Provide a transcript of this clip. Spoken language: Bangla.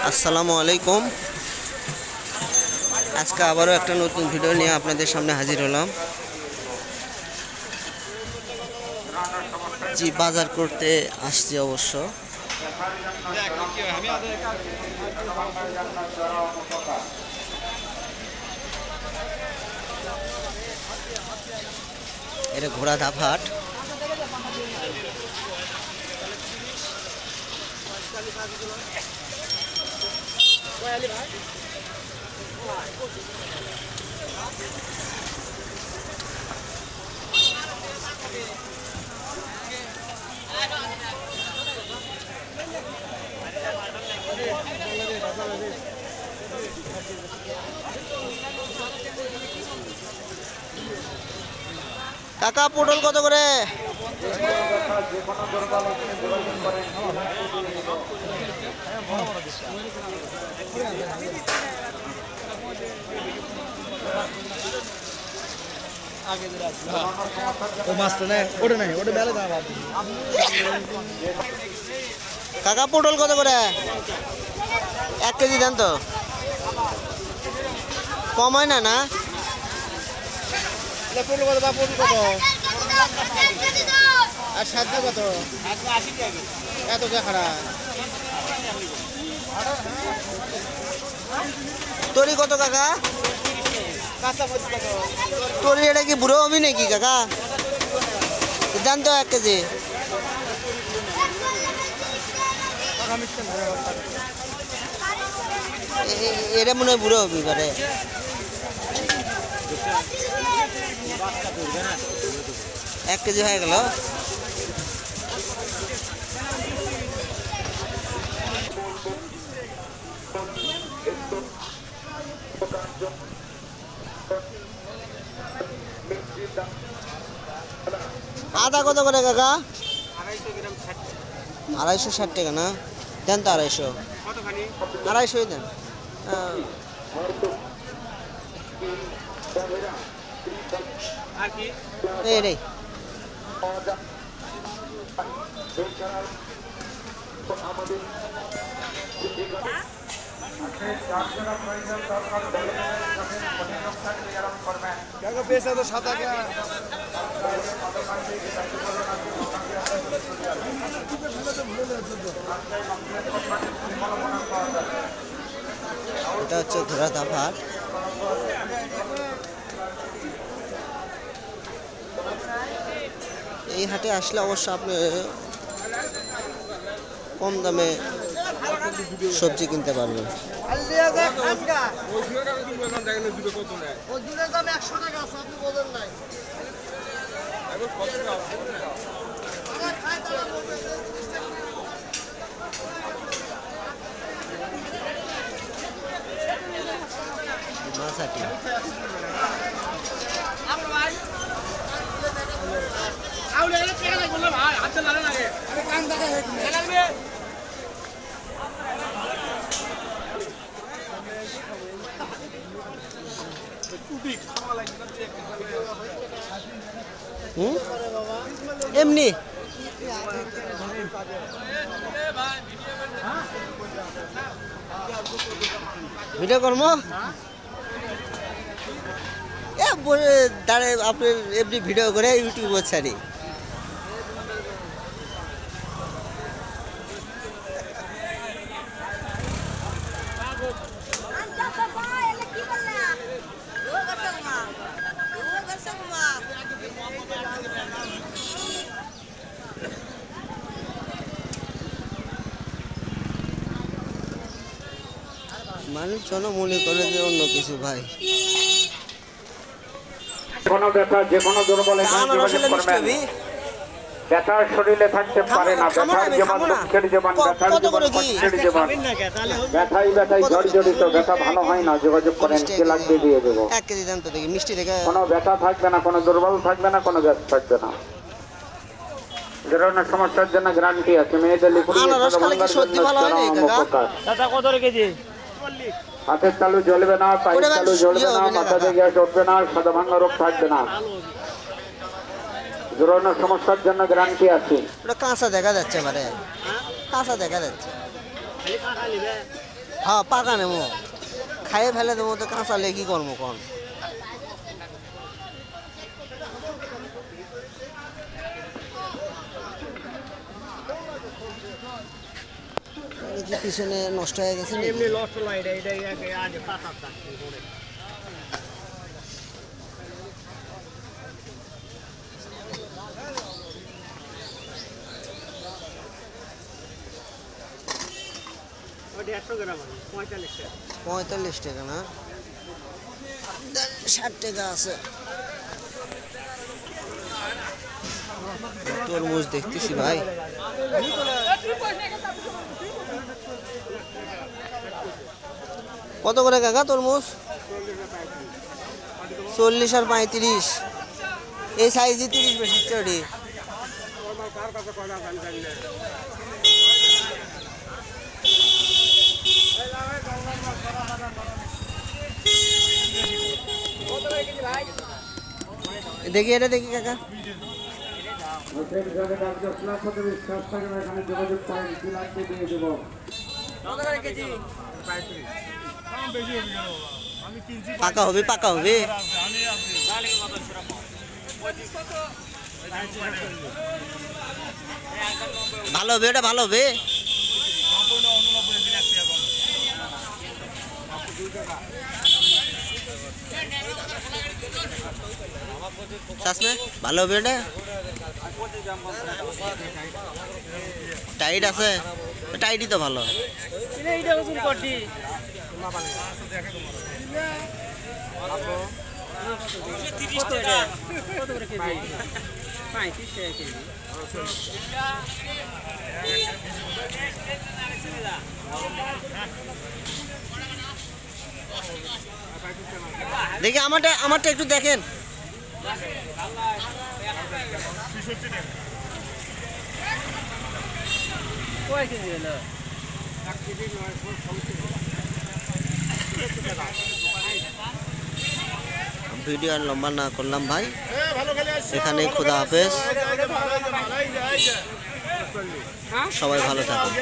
আসসালামু আলাইকুম। আজকে আবারও একটা নতুন ভিডিও নিয়ে আপনাদের সামনে হাজির হলাম। জি, বাজার করতে আসছি অবশ্য। এটা ঘোড়া ধাপ হাট। কাকা, পটল কত করে? কাকা, পটল কত করে? 1 কেজি দেন তো। কম হয় না? পটল কত বা পটল কত আর সাজনা কত? এত খারাপ। তরি কত কাকা? কাঁচা মরিচ কত? তরি এটা কি বুড়ো হবি নাকি কাকা? দেন তো 1 কেজি। এটা মনে হয় বুড়ো হবি পারে। এক কেজি হয়ে গেল। আদা কত করে কাকা? 260 টাকা না? দেন তো 250। 250 দেন। এই রে তো 7 টাকা। এটা হচ্ছে ঘোড়া ধাপ হাট। এই হাটে আসলে অবশ্য আপনি কম দামে সবজি কিনতে পারবেন। মাছাটি এমনি ভিডিও করবো দাঁড়ে আপনি এমনি ভিডিও করে ইউটিউবে ছাড়ি। মানুষজন মনে করে যে অন্য কিছু ভাই। কোনো ব্যথা যে কোনো দুর্বলে ব্যথার শরীরে থাকতে পারে না। ব্যথার যেমন দুঃখের যেমন ব্যথার যেমন কষ্টের যেমন ব্যথাই জর্জরিত। ব্যথা ভালো হয় না। যোগাযোগ করেন, কি লাগবে দিয়ে দেবো। 1 কেজি দেন তো দেখি। মিষ্টি থেকে কোনো ব্যথা থাকবে না, কোনো দুর্বল থাকবে না, কোনো ব্যথা থাকবে না। ধরনের সমস্যার জন্য গ্যারান্টি আছে। মেয়েদের হাতের তালু জ্বলবে না, পায়ের তালু জ্বলবে না, মাথাতে গ্যাস উঠবে না, সাদা ভাঙা রোগ থাকবে না। ধরনের সমস্যার জন্য গ্যারান্টি আছে। কাঁচা দেখা যাচ্ছে, কাঁচা দেখা যাচ্ছে। হ্যাঁ পাকা নেবো, খাইয়ে ফেলে দেবো তো, কাঁচা লে কি করবো কোন? পিছনে নষ্ট হয়ে গেছে নাকি? এমনি লস হলো এটা আজ পাতা থাকছে পরে। ওটা 100 গ্রাম আছে 45 টাকা। 45 টাকা না, 60 টাকা আছে। তরমুজ দেখতেছি ভাই, কত করে কাকা তরমুজ? 40 আর 35, এই সাইজই 30 বেশি চড়ি। দেখি এটা দেখি কাকা, এখানে যোগাযোগ করেন, কি লাগবে দিয়ে দেবো। পাকা হবে পাকা হবে। ভালো হবে, এটা ভালো হবে। চাষমে ভালো হবে এটা, টাইট আছে, টাইটই তো ভালো। দেখি আমারটা একটু দেখেন। ভিডিও আর লম্বা না করলাম ভাই, এখানেই খোদা হাফেজ, সবাই ভালো থাকুন।